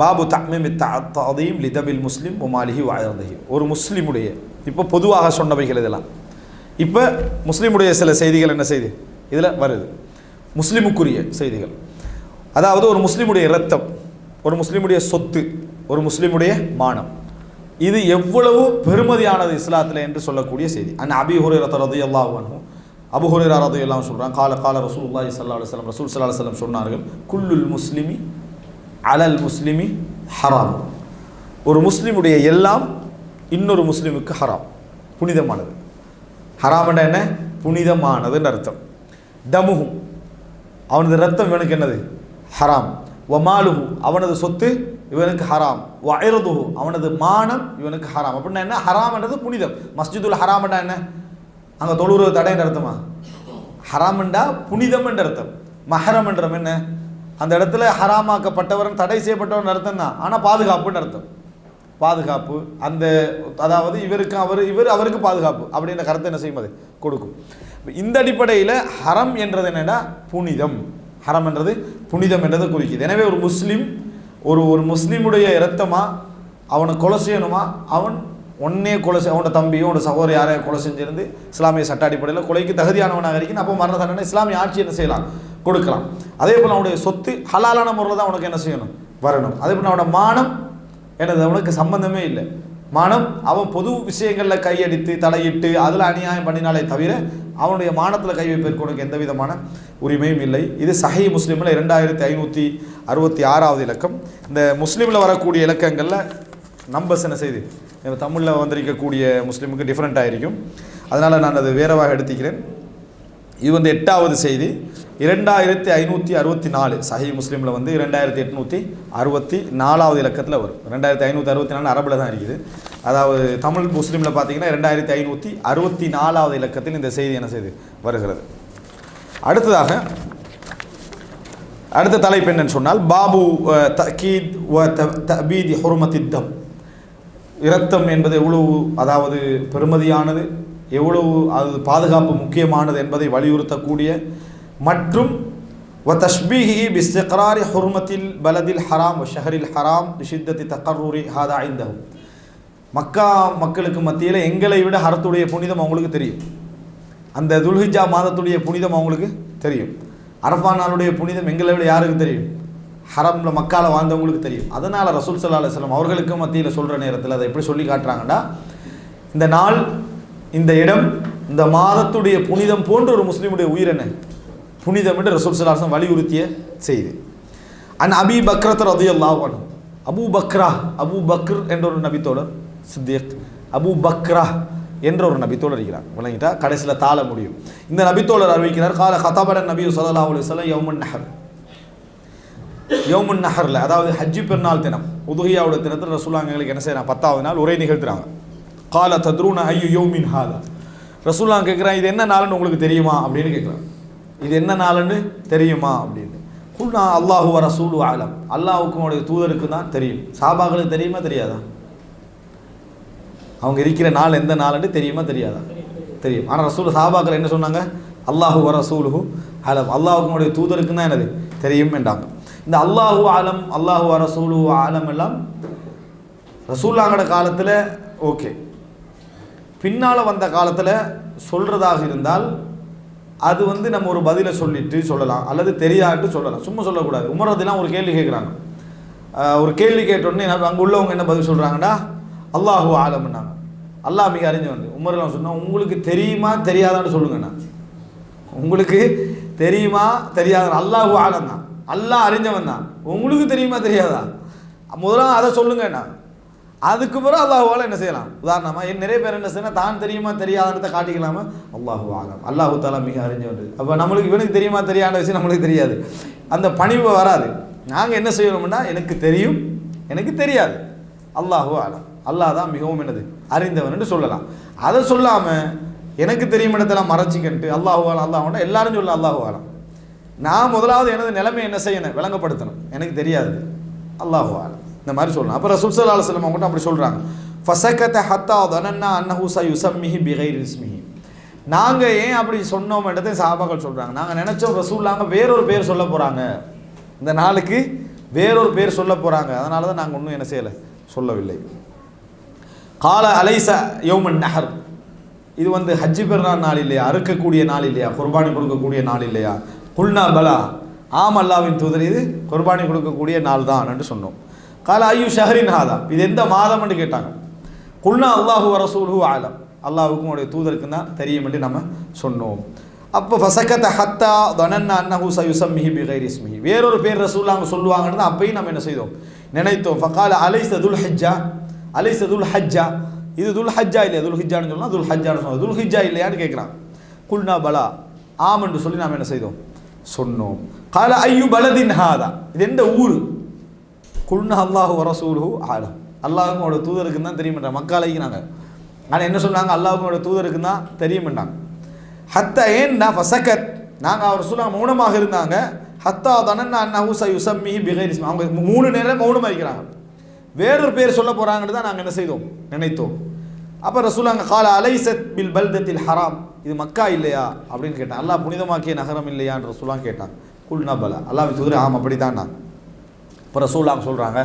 பாபு தஅமீம் தஅதீம் லிதபில் முஸ்லிம் வமாலிஹி வஅர்திஹி. ஒரு முஸ்லிமுடைய இப்போ பொதுவாக சொன்னவைகள் இதெல்லாம். இப்போ முஸ்லிமுடைய சில செய்திகள் என்ன செய்தி இதில் வருது, முஸ்லிமுக்குரிய செய்திகள். அதாவது ஒரு முஸ்லிமுடைய இரத்தம், ஒரு முஸ்லிமுடைய சொத்து, ஒரு முஸ்லிமுடைய மானம், இது எவ்வளவு பெருமதியானது இஸ்லாத்தில் என்று சொல்லக்கூடிய செய்தி. அபீ ஹுரைரா ரலியல்லாஹு அன்ஹு, அபூ ஹுரைரா ரலியல்லாஹு அன்ஹு சொல்றாங்க, கால ரசூலுல்லாஹி ஸல்லல்லாஹு அலைஹி வஸல்லம், ரசூல் ஸல்லல்லாஹு அலைஹி வஸல்லம் சொன்னார்கள், குல்லுல் முஸ்லிமி அலல் முஸ்லிமி ஹராம். ஒரு முஸ்லிமுடைய எல்லாம் இன்னொரு முஸ்லிமுக்கு ஹராம், புனிதமானது. ஹராம் என்ன? புனிதமானதுன்னு அர்த்தம். தமுஹு, அவனது ரத்தம் இவனுக்கு என்னது? ஹராம். வமாலுஹு, அவனது சொத்து இவனுக்கு ஹராம். வஇர்துஹு, அவனது மானம் இவனுக்கு ஹராம். அப்படின்னா என்ன? ஹராம் என்றது புனிதம். மஸ்ஜிதுல் ஹராம்டா என்ன? அங்கே தொழுவது தடைன்ற அர்த்தமா? ஹராம்ண்டா புனிதம் என்ற அர்த்தம். மஹரம் என்றம் என்ன? அந்த இடத்துல ஹராமாக்கப்பட்டவன், தடை செய்யப்பட்டவன் அர்த்தம் தான், ஆனால் பாதுகாப்புன்னு அர்த்தம். பாதுகாப்பு, அந்த அதாவது இவருக்கு இவர் அவருக்கு பாதுகாப்பு அப்படின்ற கருத்தை என்ன செய்யும், அது கொடுக்கும். இந்த அடிப்படையில் ஹரம் என்றது என்னென்னா புனிதம். ஹரம் என்றது புனிதம் என்றதை குறிக்குது. எனவே ஒரு முஸ்லீம் ஒரு முஸ்லீமுடைய இரத்தமா அவனை கொலை செய்யணுமா, அவன் ஒன்னே கொலை அவனோட தம்பியும் அவனோட சகோதரி யாரையும் கொலை செஞ்சிருந்து இஸ்லாமிய சட்ட அடிப்படையில் கொலைக்கு தகுதியானவனாக இருக்கணும். அப்போ மரண தண்டனை இஸ்லாமிய ஆட்சி என்ன செய்யலாம், கொடுக்கலாம். அதே போல் அவனுடைய சொத்து ஹலாலான முறையில் தான் அவனுக்கு என்ன செய்யணும், வரணும். அதே போல் அவனோட மானம் எனது அவனுக்கு சம்பந்தமே இல்லை. மானம் அவன் பொது விஷயங்களில் கையடித்து தலையிட்டு அதில் அநியாயம் பண்ணினாலே தவிர அவனுடைய மானத்தில் கை வைப்பதற்கு உனக்கு எந்த விதமான உரிமையும் இல்லை. இது சஹீஹ் முஸ்லிமில் 2566வது இலக்கம். இந்த முஸ்லீமில் வரக்கூடிய இலக்கங்களில் நம்பர்ஸ் என்ன செய்து தமிழில் வந்திருக்கக்கூடிய முஸ்லீமுக்கு டிஃப்ரெண்ட்டாக இருக்கும். அதனால் நான் அது வேறவாக எடுத்துக்கிறேன். இது 8வது செய்தி, 2564 சஹீஹ் முஸ்லீமில் 2864வது இலக்கத்தில் வரும். 2564 அரபில் தான் இருக்குது. அதாவது தமிழ் முஸ்லீமில் பார்த்தீங்கன்னா 2564வது இலக்கத்தில் இந்த செய்தி என்ன செய்து வருகிறது. அடுத்ததாக அடுத்த தலைப்பு என்னன்னு சொன்னால், பாபு தஅக்கீத் வ தஅபீதி ஹுர்மத்தித்தம். இரத்தம் என்பது எவ்வளவு அதாவது பெருமதியானது, எவ்வளவு அது பாதுகாப்பு முக்கியமானது என்பதை வலியுறுத்தக்கூடிய மற்றும் வதஷ்பீஹி பிஸ்திக்ராரி ஹுர்மத்தில் பலதில் ஹராம் வ ஷஹரில் ஹராம் பிஷித்தத்தி தக்கர்ரூரி ஹாதா இந்தஹு. மக்கா மக்களுக்கு மத்தியில் எங்களை விட ஹரத்துடைய புனிதம் அவங்களுக்கு தெரியும், அந்த துல்ஹிஜ்ஜா மாதத்துடைய புனிதம் அவங்களுக்கு தெரியும், அரஃபா நாளுடைய புனிதம் எங்களை விட யாருக்கு தெரியும், ஹரம்ல மக்கால வாழ்ந்தவங்களுக்கு தெரியும். அதனால் ரசூல் ஸல்லல்லாஹு அலைஹி வஸல்லம் அவர்களுக்கு மத்தியில் சொல்கிற நேரத்தில் அதை எப்படி சொல்லி காட்டுறாங்கன்னா, இந்த நாள், இந்த இடம், இந்த மாதத்துடைய புனிதம் போன்ற ஒரு முஸ்லீமுடைய உயிர் என்ன புனிதம் என்று ரசூல் ஸல்லல்லாஹு அலைஹி வஸல்லம் வலியுறுத்திய செய்தி. அபீ பக்ரத் ரலியல்லாஹு அன்ஹு, அபூ பக்ர் என்ற ஒரு நபித்தோழர், சித்திக் அபூ பக்ரா என்ற ஒரு நபித்தோழர் இருக்கிறார். விளங்கிட்டா, கடைசியில் தாழ முடியும். இந்த நபித்தோழர் அறிவிக்கிறார், கால ஹதபன நபி ஸல்லல்லாஹு அலைஹி வஸல்லம் யௌமுன் நஹர்ல, அதாவது ஹஜ்ஜி பெருநாள் தினம், உதுஹியாவுடைய தினத்தில் ரசூலுல்லாஹ் எங்களுக்கு என்ன செய்யறாங்க, 10வது நாள் உரை நிகழ்த்துறாங்க. கால தத்ரூன ஐயு யௌமின் ஹாதா. ரசூலுல்லாஹ் கேட்குறான், இது என்ன நாள்னு உங்களுக்கு தெரியுமா அப்படின்னு கேட்குறான். இது என்ன நாள்னு தெரியுமா அப்படின்னு. குல்னா அல்லாஹு வ ரசூலு ஆலம், அல்லாஹ்வுக்கும் அவருடைய தூதருக்கு தான் தெரியும். சஹாபாக்களுக்கு தெரியுமா தெரியாதா? அவங்க இருக்கிற நாள் எந்த நாள்னு தெரியுமா தெரியாதா? தெரியும். ஆனால் ரசூல் சஹாபாக்கள் என்ன சொன்னாங்க, அல்லாஹு வ ரசூலுஹு ஆலம், அல்லாஹ்வுக்கும் அவருடைய தூதருக்கு தான் என்னது தெரியும் என்றாங்க. இந்த அல்லாஹு ஆலம், அல்லாஹு வ ரசூலுஹு ஆலம் எல்லாம் ரசூலுல்லாஹோட காலத்தில் ஓகே, பின்னால் வந்த காலத்தில் சொல்கிறதாக இருந்தால் அது நம்ம ஒரு பதிலை சொல்லிட்டு சொல்லலாம், அல்லது தெரியாட்டு சொல்லலாம், சும்மா சொல்லக்கூடாது. உமர் ரலியல்லாஹு ஒரு கேள்வி கேட்குறாங்க. ஒரு கேள்வி கேட்டோடனே அங்கே உள்ளவங்க என்ன பதில் சொல்கிறாங்கன்னா, அல்லாஹு ஆலம்னாங்க, அல்லாஹ் மிக அறிஞ்சவன். உமர்லாம் சொன்னால், உங்களுக்கு தெரியுமா தெரியாதான்னு சொல்லுங்கண்ணா, உங்களுக்கு தெரியுமா தெரியாதான், அல்லாஹு ஆலம் தான், அல்லாஹ் அறிஞ்சவன் தான், உங்களுக்கு தெரியுமா தெரியாதா, முதல்ல அதை சொல்லுங்கண்ணா. அதுக்கு பிறகு அல்லாஹுவால என்ன செய்யலாம். உதாரணமாக நிறைய பேர் என்ன செய்யணும், தான் தெரியுமா தெரியாதனத்தை காட்டிக்கலாமா, அல்லாஹு ஆலம், அல்லாஹு தாலா மிக அறிஞ்சவன். அப்போ நம்மளுக்கு இவனுக்கு தெரியுமா தெரியாத விஷயம் நம்மளுக்கு தெரியாது, அந்த பணிவு வராது. நாங்கள் என்ன செய்யணும்னா, எனக்கு தெரியும் எனக்கு தெரியாது, அல்லாஹு ஆலம், அல்லாஹ் தான் மிகவும் என்னது அறிந்தவன் என்று சொல்லலாம். அதை சொல்லாமல் எனக்கு தெரியும் இடத்தெல்லாம் மறைச்சிக்கிட்டு அல்லாஹு ஆலம் அல்லாஹ் எல்லாரும் சொல்ல அல்லாஹு ஆலம். நான் முதலாவது எனது நிலைமை என்ன செய்யணும், விளங்கப்படுத்தணும். எனக்கு தெரியாது, அல்லாஹு ஆலம், இந்த மாதிரி சொல்லணும். அப்போ ரசூல் ஸல்லல்லாஹு அலைஹி வஸல்லம் அவங்க அப்படி சொல்கிறாங்க, ஃபஸகத ஹத்தா தனன்னா அன்னஹு சயுஸம்மிஹி பிகைரி இஸ்மிஹி. நாங்கள் ஏன் அப்படி சொன்னோம்ன்றதை சஹாபாக்கள் சொல்கிறாங்க, நாங்கள் நினச்சோம் ரசூலுல்லாஹ் வேறொரு பேர் சொல்ல போகிறாங்க, இந்த நாளுக்கு வேறொரு பேர் சொல்ல போகிறாங்க, அதனால தான் நாங்கள் ஒன்றும் என்ன செய்யலை, சொல்லவில்லை. கால அலைச யௌமன் நஹர், இது ஹஜ்ஜி பெருநாள் நாள் இல்லையா, அறுக்கக்கூடிய நாள் இல்லையா, குர்பானி கொடுக்கக்கூடிய நாள் இல்லையா? குல்னா பலா, ஆம் அல்லாவின் தூதர், இது குர்பானி கொடுக்கக்கூடிய நாள் தான் என்று சொன்னோம். கால ஐயு ஷஹரின் ஹாதா, இது எந்த மாதம் என்று கேட்டாங்க. குல்னா அல்லாஹு ரசூலுஹு ஆலம், அல்லாஹுக்கும் அவருடைய தூதருக்கு தான் தெரியும் என்று நம்ம சொன்னோம். அப்போ ஃபசகத ஹத்தா தனன்னா அன்னஹு சயுஸம்மிஹி பிகைரி இஸ்மிஹி, வேறொரு பேர் ரசூலுல்லாஹ் சொல்லுவாங்கன்னு அப்பயும் நம்ம என்ன செய்தோம், நினைத்தோம். ஃபகால அலைஸ துல் ஹஜ்ஜா, அலைஸ துல் ஹஜ்ஜா, இது துல் ஹஜ்ஜா இல்லையா, துல் ஹிஜ்ஜான்னு சொல்லலாம், துல் ஹஜ்ஜான்னு சொல்லலாம், துல் ஹிஜ்ஜா இல்லையான்னு கேட்குறான். குல்னா பலா, ஆம் என்று சொல்லி நாம் என்ன செய்தோம், சொன்னோம். கால ஐயு பலதின் ஹாதா, இது எந்த ஊர்? குல்னா அல்லாஹு ரசூலுஹு ஆலம், அல்லாஹுக்கும் அவரோட தூதருக்கு தான் தெரியுமென்றாங்க. மக்காலைக்குனாங்க, ஆனால் என்ன சொன்னாங்க, அல்லாஹுக்கும் அவரோட தூதருக்கு தான் தெரியுமென்றாங்க. ஹத்தா ஏன்னா ஃபசகத், நாங்கள் அவர் சொல்ல மௌனமாக இருந்தாங்க. ஹத்தா தனன்னா அன்னஹு சயுஸம்மிஹி பிகைரி இஸ்மிஹி, அவங்க 3 நேரம் மௌனமாக இருக்கிறாங்க. வேறொரு பேர் சொல்ல போகிறாங்கன்னு தான் நாங்கள் என்ன செய்தோம், நினைத்தோம். அப்போ ரசூலுல்லாஹ் கால அலைஸத் பில் பல்தத்தில் ஹராம், இது மக்கா இல்லையா அப்படின்னு கேட்டான். அல்லாஹ் புனிதமாக்கிய நகரம் இல்லையான்னு ரசூலுல்லாஹ் கேட்டான். குல்னா பலா, அல்லாஹ்வின் தூதர் ஆம் அப்படித்தான். இப்போ ரசூலுல்லாஹ் சொல்கிறாங்க,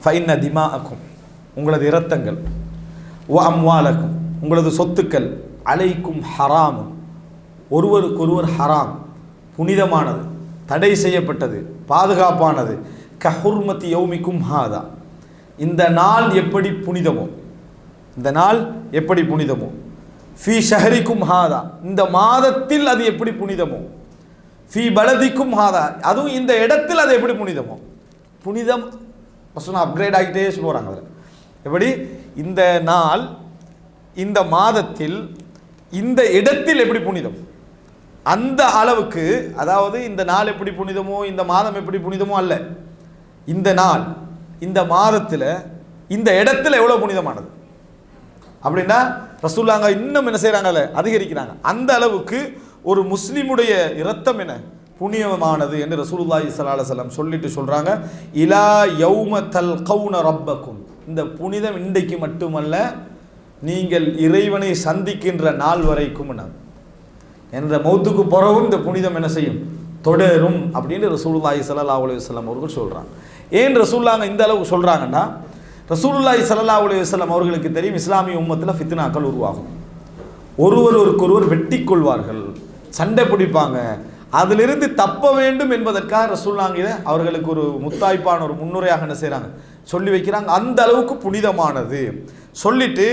ஃபைன்ன திமாஅக்கும், உங்களது இரத்தங்கள், வ அம்வாலக்கும், உங்களது சொத்துக்கள், அலைக்கும் ஹராம், ஒருவருக்கொருவர் ஹராம், புனிதமானது, தடை செய்யப்பட்டது, பாதுகாப்பானது. கஹுர்மதி யௌமிக்கும் ஹாதா, இந்த நாள் எப்படி புனிதமோ, இந்த நாள் எப்படி புனிதமோ. ஃபி ஷஹரிக்கும் ஹாதா, இந்த மாதத்தில் அது எப்படி புனிதமோ. ஃபி பலதிக்கும் ஹாதா, அதுவும் இந்த இடத்தில் அது எப்படி புனிதமோ. புனிதம் அப்கிரேட் ஆகிட்டே போகிறாங்க. அதில் எப்படி இந்த நாள், இந்த மாதத்தில், இந்த இடத்தில் எப்படி புனிதம், அந்த அளவுக்கு, அதாவது இந்த நாள் எப்படி புனிதமோ, இந்த மாதம் எப்படி புனிதமோ அல்ல, இந்த நாள், இந்த மாதத்தில், இந்த இடத்துல எவ்வளோ புனிதமானது அப்படின்னா ரசூலுல்லாஹ் இன்னும் என்ன செய்கிறாங்க, அதிகரிக்கிறாங்க. அந்த அளவுக்கு ஒரு முஸ்லிமுடைய இரத்தம் என்ன புனிதமானது என்று ரசூலுல்லாஹி ஸல்லல்லாஹு அலைஹி வஸல்லம் சொல்லிட்டு சொல்கிறாங்க. இலா யௌம தல்கௌன ரப்பக்கும், இந்த புனிதம் இன்றைக்கு மட்டுமல்ல, நீங்கள் இறைவனை சந்திக்கின்ற நாள் வரைக்கும் என்ற மௌத்துக்கு பிறகும் இந்த புனிதம் என்ன செய்யும், தொடரும் அப்படின்னு ரசூலுல்லாஹி ஸல்லல்லாஹு அலைஹி வஸல்லம் அவர்கள் சொல்கிறாங்க. ஏன் ரசூலுல்லாஹ் இந்த அளவுக்கு சொல்கிறாங்கன்னா, ரசூலுல்லாஹி ஸல்லல்லாஹு அலைஹி வஸல்லம் அவர்களுக்கு தெரியும் இஸ்லாமிய உம்மத்தில் ஃபித்னாக்கள் உருவாகும், ஒருவருக்கொருவர் வெட்டி கொள்வார்கள், சண்டை பிடிப்பாங்க. அதிலிருந்து தப்ப வேண்டும் என்பதற்காக ரசூலுல்லாஹ் இதை அவர்களுக்கு ஒரு முத்தாய்ப்பான ஒரு முன்னுரையாக என்ன செய்கிறாங்க, சொல்லி வைக்கிறாங்க. அந்த அளவுக்கு புனிதமானது சொல்லிட்டு,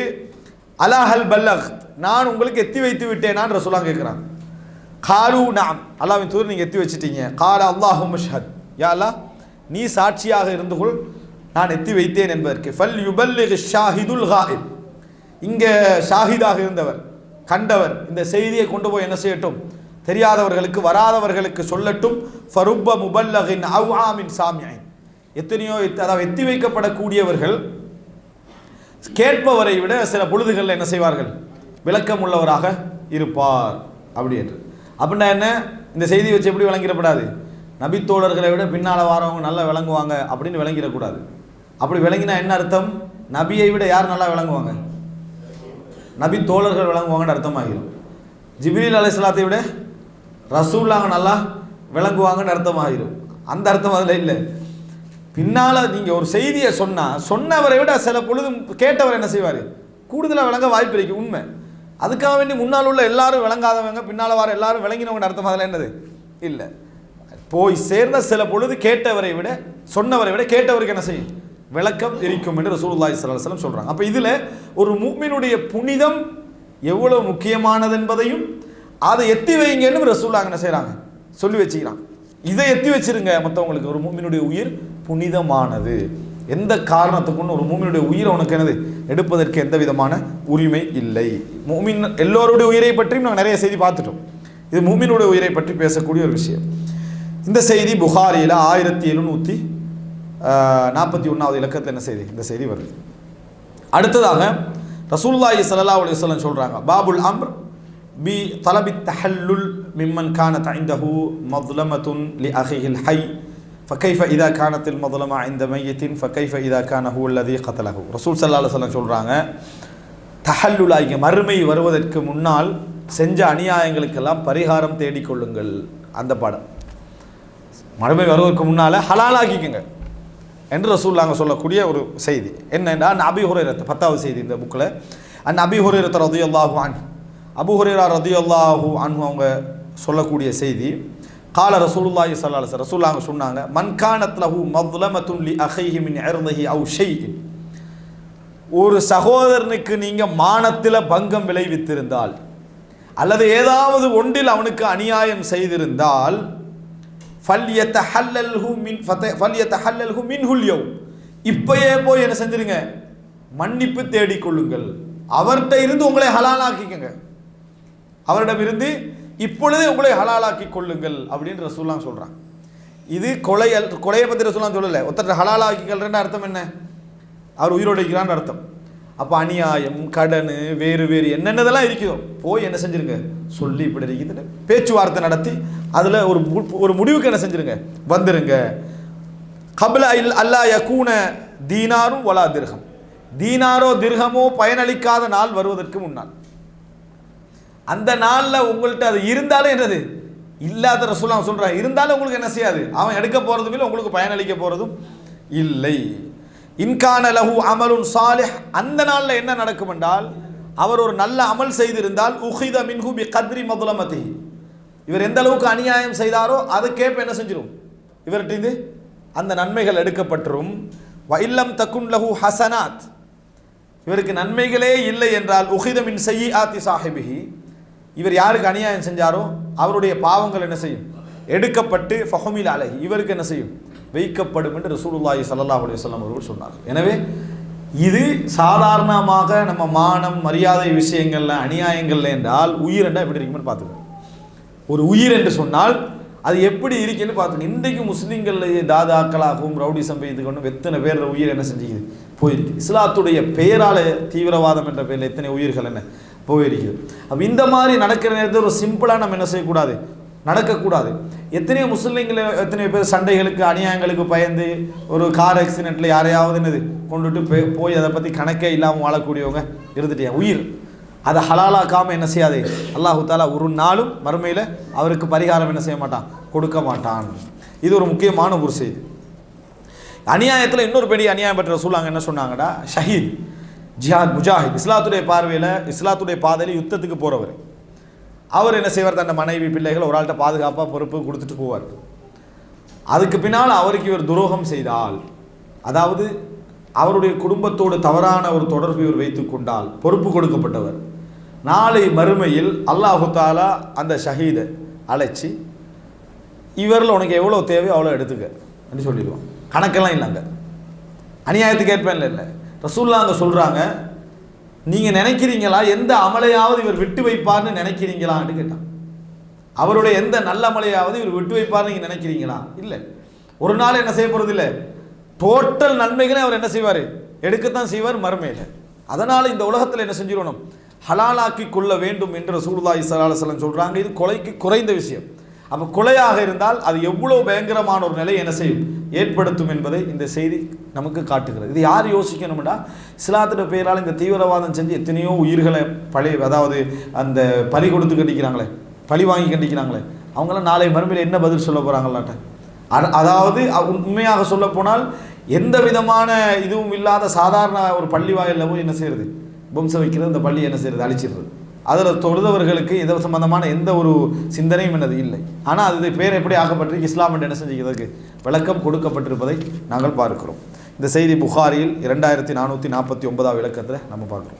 அலாஹல் பல்லக், நான் உங்களுக்கு எத்தி வைத்து விட்டேனான்னு ரசூலுல்லாஹ் கேட்குறாங்க. காலு நாம், அல்லாஹ்வின் தூதர் நீங்கள் எத்தி வச்சிட்டீங்க. கால அல்லாஹும்ம ஷ்ஹத், யா அல்லாஹ் நீ சாட்சியாக இருந்து கொள், நான் எத்தி வைத்தேன் என்பதற்கு. ஃபல் யுபல்லிக் ஷாஹிதுல் காயிப், இங்கே ஷாஹிதாக இருந்தவர், கண்டவர், இந்த செய்தியை கொண்டு போய் என்ன செய்யட்டும், தெரியாதவர்களுக்கு, வராதவர்களுக்கு சொல்லட்டும். ஃபருப்ப முபல்லகின் அவ்ஆமின் சாமியின், எத்தனையோ, அதாவது எத்தி வைக்கப்படக்கூடியவர்கள் கேட்பவரை விட சில பொழுதுகளில் என்ன செய்வார்கள், விளக்கம் உள்ளவராக இருப்பார் அப்படி என்று. அப்படின்னா என்ன, இந்த செய்தி வச்சு எப்படி விளங்கிடப்படாது, நபித்தோழர்களை விட பின்னால் வாரவங்க நல்லா விளங்குவாங்க அப்படின்னு விளங்கிடக்கூடாது. அப்படி விளங்கினா என்ன அர்த்தம், நபியை விட யார் நல்லா விளங்குவாங்க, நபி தோழர்கள் விளங்குவாங்கன்னு அர்த்தமாகிடும். ஜிப்ரீல் அலைஹிஸ்ஸலாத்தை விட ரசூலுல்லாஹ் நல்லா விளங்குவாங்கன்னு அர்த்தமாகிடும். அந்த அர்த்தம் அதில் இல்லை. பின்னால் நீங்கள் ஒரு செய்தியை சொன்னவரை விட சில பொழுது கேட்டவர் என்ன செய்வார், கூடுதலாக விளங்க வாய்ப்பு இருக்கு, உண்மை. அதுக்காக வேண்டி முன்னால் உள்ள எல்லாரும் விளங்காதவங்க, பின்னால் வர எல்லாரும் விளங்கினவங்க அர்த்தம் அதில் என்னது இல்லை. போய் சேர்ந்த சில பொழுது கேட்டவரை விட, சொன்னவரை விட கேட்டவருக்கு என்ன செய்யும், விளக்கம் இருக்கும் என்று ரசூலுல்லாஹி ஸல்லல்லாஹு அலைஹி வஸல்லம் சொல்கிறாங்க. அப்போ இதில் ஒரு முஃமினுடைய புனிதம் எவ்வளவு முக்கியமானது என்பதையும், அதை எத்தி வைங்கன்னு ரசூலுல்லாஹ் என்ன செய்கிறாங்க, சொல்லி வச்சுக்கிறாங்க. இதை எத்தி வச்சிருங்க மற்றவங்களுக்கு. ஒரு மூமினுடைய உயிர் புனிதமானது, எந்த காரணத்துக்குன்னு ஒரு மூமினுடைய உயிரை உனக்கு என்னது எடுப்பதற்கு எந்த விதமான உரிமை இல்லை. மூமின் எல்லோருடைய உயிரை பற்றியும் நாங்கள் நிறைய செய்தி பார்த்துட்டோம். இது மூமினுடைய உயிரை பற்றி பேசக்கூடிய ஒரு விஷயம். இந்த செய்தி புகாரியில் 1741 இலக்கத்தில் என்ன செய்தி, இந்த செய்தி வருது. அடுத்ததாக ரசூலுல்லாஹி ஸல்லல்லாஹு அலைஹி வஸல்லம் சொல்கிறாங்க, பாபுல் அம்ர் பி தலபி தஹல்லுல் மிம்மன் கானத் இன்தஹு மظلமத்துன் லிஅஹிஹில் ஹய் ஃபகைஃப இதா கானத்தில் மظلம இன்த மையித்தின் ஃபகைஃப இதா கான ஹுவ அல்லதி கதலஹு. ரசூல் ஸல்லல்லாஹு அலைஹி வஸல்லம் சொல்கிறாங்க, தஹல்லுலாக மறுமை வருவதற்கு முன்னால் செஞ்ச அநியாயங்களுக்கெல்லாம் பரிகாரம் தேடிக்கொள்ளுங்கள். அந்த பாடம் மறுமை வருவதற்கு முன்னால் ஹலாலாக்கிக்கங்க. என்று ரசூலுல்லாஹ் சொல்லக்கூடிய ஒரு செய்தி என்னன்னா, அபீ ஹுரைரா 10வது செய்தி இந்த புக்கில். அபீ ஹுரைரா ரலியல்லாஹு அன்ஹு, அபூ ஹுரைரா ரலியல்லாஹு அன்ஹு அவங்க சொல்லக்கூடிய செய்தி, கால ரசூலுல்லாஹி ஸல்லல்லாஹு அலைஹி வஸல்லம், ரசூலுல்லாஹ் சொன்னாங்க, மன் கானத் லஹு மظ்லமத்துன் லி அஹீஹி மின் இர்திஹி அவ் ஷைஇன், ஒரு சகோதரனுக்கு நீங்க மானத்தில் பங்கம் விளைவித்திருந்தால் அல்லது ஏதாவது ஒன்றில் அவனுக்கு அநியாயம் செய்திருந்தால், ஃபல்யத்தஹல்லல்ஹு மின்ஹுல் யௌம், இப்பயே போய் என்ன செஞ்சிருங்க, மன்னிப்பு தேடிக்கொள்ளுங்கள், அவர்கிட்ட இருந்து உங்களை ஹலாலாக்கிக்கங்க, அவரிடம் இருந்து இப்பொழுதே உங்களை ஹலாலாக்கி கொள்ளுங்கள் அப்படின்னு ரசூலுல்லாஹ் சொல்றாங்க. இது கொலையை பற்றி ரசூலுல்லாஹ் சொல்லலை, ஒருத்தர் ஹலாலாக்கிக்கல்றேன்னு அர்த்தம் என்ன, அவர் உயிரோடு இருக்கிறான்னு அர்த்தம். அப்போ அநியாயம், கடன், வேறு வேறு என்னென்னதெல்லாம் இருக்குதோ போய் என்ன செஞ்சிருங்க, சொல்லி இப்படி இருக்குது பேச்சுவார்த்தை நடத்தி அதில் ஒரு முடிவுக்கு என்ன செஞ்சிருங்க, வந்துருங்க. கபல அல்லா யகூன தீனாரும் வலா திர்ஹம், தீனாரோ திர்ஹமோ பயனளிக்காத நாள் வருவதற்கு முன்னால், அந்த நாளில் உங்கள்கிட்ட அது இருந்தாலும் என்னது இல்லாத ரசூலுல்லாஹ் சொல்கிறாங்க, இருந்தாலும் உங்களுக்கு என்ன செய்யாது, அவன் எடுக்க போகிறதும் இல்லை, உங்களுக்கு பயனளிக்க போகிறதும் இல்லை. இன்கான லஹு அமலுன் சாலிஹ், அந்த நாளில் என்ன நடக்கும் என்றால், அவர் ஒரு நல்ல அமல் செய்திருந்தால், உஹித மின்ஹு பி கத்ரி மதுலமதி, இவர் எந்த அளவுக்கு அநியாயம் செய்தாரோ அதுக்கேற்ப என்ன செஞ்சிடும், இவர்கிட்ட அந்த நன்மைகள் எடுக்கப்பட்டுரும். வஇல்லம் தகுன் லஹு ஹசனாத், இவருக்கு நன்மைகளே இல்லை என்றால், உஹித மின் சய்யிஆத்தி சாஹிபிஹி, இவர் யாருக்கு அநியாயம் செஞ்சாரோ அவருடைய பாவங்கள் என்ன செய்யும், எடுக்கப்பட்டு ஃபஹுமில் அலைஹி, இவருக்கு என்ன செய்யும், வைக்கப்படும் என்று ரசூலுல்லாஹி ஸல்லல்லாஹு அலைஹி வஸல்லம் அவர்கள் சொன்னார்கள். எனவே இது சாதாரணமாக நம்ம மானம் மரியாதை விஷயங்கள்ல அநியாயங்கள்ல என்றால், உயிர் என்றால் எப்படி இருக்குன்னு பார்த்துக்கணும். ஒரு உயிர் என்று சொன்னால் அது எப்படி இருக்குன்னு பார்த்துக்கணும். இன்றைக்கு முஸ்லீம்கள்லேயே தாதாக்களாகவும் ரவுடிசம் செய்து கொண்டும் எத்தனை பேர் உயிர் என்ன செஞ்சுக்குது, போயிருக்கு. இஸ்லாத்துடைய பெயரால் தீவிரவாதம் என்ற பெயரில் எத்தனை உயிர்கள் என்ன போயிருக்குது. அப்போ இந்த மாதிரி நடக்கிற நேரத்தில் ஒரு சிம்பிளாக நம்ம என்ன செய்யக்கூடாது, நடக்கக்கூடாது. எத்தனையோ முஸ்லீம்கள் எத்தனையோ பேர் சண்டைகளுக்கு அநியாயங்களுக்கு பயந்து ஒரு கார் ஆக்சிடென்ட்டில் யாரையாவது என்னது கொண்டுட்டு போய் அதை பற்றி கணக்கே இல்லாமல் வாழக்கூடியவங்க இருந்துட்டே உயிர், அதை ஹலாலாக்காமல் என்ன செய்யாது அல்லாஹு தாலா ஒரு நாளும் மறுமையில் அவருக்கு பரிகாரம் என்ன செய்ய மாட்டான், கொடுக்க மாட்டான். இது ஒரு முக்கியமான ஒரு செய்தி. அநியாயத்தில் இன்னொரு பெரிய அநியாயம் பற்றி ரசூலுல்லாஹ் என்ன சொன்னாங்கடா, ஷஹீத், ஜிஹாத், முஜாஹித், இஸ்லாத்துடைய பார்வையில் இஸ்லாத்துடைய பாதையில் யுத்தத்துக்கு போகிறவர், அவர் என்ன செய்வார், தன் மனைவி பிள்ளைகள் ஒரு ஆள்கிட்ட பாதுகாப்பாக பொறுப்பு கொடுத்துட்டு போவார். அதுக்கு பின்னால் அவருக்கு இவர் துரோகம் செய்தால், அதாவது அவருடைய குடும்பத்தோடு தவறான ஒரு தொடர்பு இவர் வைத்து கொண்டால், பொறுப்பு கொடுக்கப்பட்டவர், நாளை மறுமையில் அல்லாஹு தாலா அந்த ஷஹீதை அழைச்சி, இவரில் உனக்கு எவ்வளோ தேவையோ அவ்வளோ எடுத்துக்க அப்படின்னு சொல்லிடுவான். கணக்கெல்லாம் இல்லைங்க, அநியாயத்துக்கு ஏற்பேன் இல்லை. ரசூலுல்லாஹ் அங்கே சொல்கிறாங்க, நீங்கள் நினைக்கிறீங்களா எந்த அமலையாவது இவர் விட்டு வைப்பார்னு நினைக்கிறீங்களான்னு கேட்டான். அவருடைய எந்த நல்ல அமலையாவது இவர் விட்டு வைப்பார்னு நீங்கள் நினைக்கிறீங்களா? இல்லை. ஒரு நாள் என்ன செய்ய போகிறது இல்லை, டோட்டல் நன்மைகளை அவர் என்ன செய்வார், எடுக்கத்தான் செய்வார் மறுமையில். அதனால் இந்த உலகத்தில் என்ன செஞ்சிடணும், ஹலாலாக்கி கொள்ள வேண்டும் என்று ரசூலுல்லாஹி ஸல்லல்லாஹு அலைஹி வஸல்லம் சொல்கிறாங்க. இது கொலைக்கு குறைந்த விஷயம். அப்போ கொலையாக இருந்தால் அது எவ்வளோ பயங்கரமான ஒரு நிலை என்ன செய்யும், ஏற்படுத்தும் என்பதை இந்த செய்தி நமக்கு காட்டுகிறது. இது யார் யோசிக்கணும்னா, இஸ்லாத்தோட பெயரால் இந்த தீவிரவாதம் செஞ்சு எத்தனையோ உயிர்களை அதாவது அந்த பலி கொடுத்து கண்டிக்கிறாங்களே, பழி வாங்கி கண்டிக்கிறாங்களே, அவங்களாம் நாளை மறுமையில் என்ன பதில் சொல்ல போகிறாங்களாட்ட. அதாவது உண்மையாக சொல்ல போனால் எந்த விதமான இதுவும் இல்லாத சாதாரண ஒரு பள்ளி வாயிலில் போய் என்ன செய்யறது, வம்சம் வைக்கிறது, இந்த பள்ளி என்ன செய்யறது, அழிச்சிடுறது. அதில் தொழுதவர்களுக்கு இதை சம்பந்தமான எந்த ஒரு சிந்தனையும் என்னது இல்லை. ஆனால் அது பேர் எப்படி ஆக்கப்பட்டிருக்கு, இஸ்லாம் என்று என்ன செஞ்சுக்கிறதுக்கு விளக்கம் கொடுக்கப்பட்டிருப்பதை நாங்கள் பார்க்கிறோம். இந்த செய்தி புகாரியில் 2449 இலக்கத்தில் நம்ம பார்க்குறோம்.